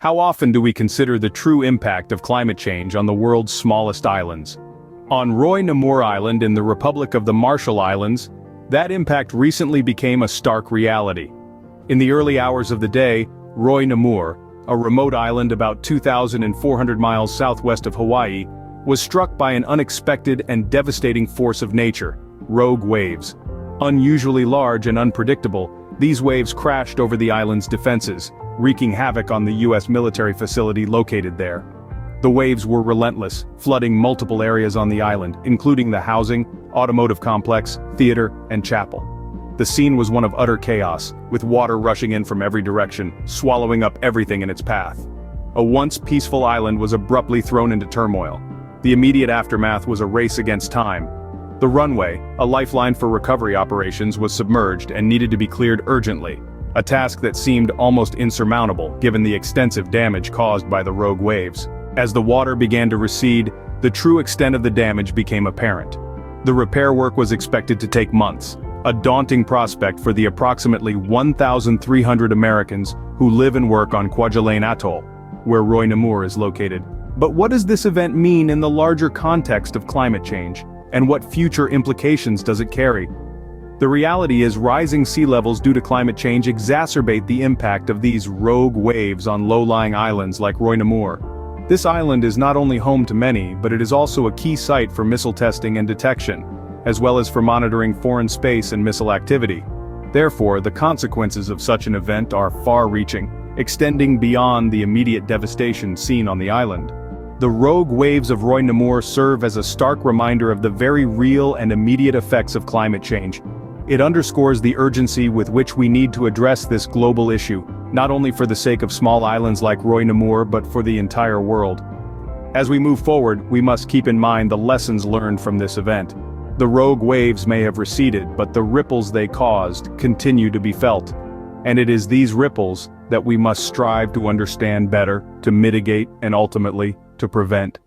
How often do we consider the true impact of climate change on the world's smallest islands? On Roy Namur Island in the Republic of the Marshall Islands, that impact recently became a stark reality. In the early hours of the day, Roy Namur, a remote island about 2,400 miles southwest of Hawaii, was struck by an unexpected and devastating force of nature: rogue waves. Unusually large and unpredictable, these waves crashed over the island's defenses, wreaking havoc on the U.S. military facility located there. The waves were relentless, flooding multiple areas on the island, including the housing, automotive complex, theater, and chapel. The scene was one of utter chaos, with water rushing in from every direction, swallowing up everything in its path. A once peaceful island was abruptly thrown into turmoil. The immediate aftermath was a race against time. The runway, a lifeline for recovery operations, was submerged and needed to be cleared urgently, a task that seemed almost insurmountable given the extensive damage caused by the rogue waves. As the water began to recede, the true extent of the damage became apparent. The repair work was expected to take months, a daunting prospect for the approximately 1,300 Americans who live and work on Kwajalein Atoll, where Roy Namur is located. But what does this event mean in the larger context of climate change, and what future implications does it carry? The reality is rising sea levels due to climate change exacerbate the impact of these rogue waves on low-lying islands like Roy Namur. This island is not only home to many, but it is also a key site for missile testing and detection, as well as for monitoring foreign space and missile activity. Therefore, the consequences of such an event are far-reaching, extending beyond the immediate devastation seen on the island. The rogue waves of Roy Namur serve as a stark reminder of the very real and immediate effects of climate change. It underscores the urgency with which we need to address this global issue, not only for the sake of small islands like Roy Namur but for the entire world. As we move forward, we must keep in mind the lessons learned from this event. The rogue waves may have receded, but the ripples they caused continue to be felt. And it is these ripples that we must strive to understand better, to mitigate, and ultimately, to prevent.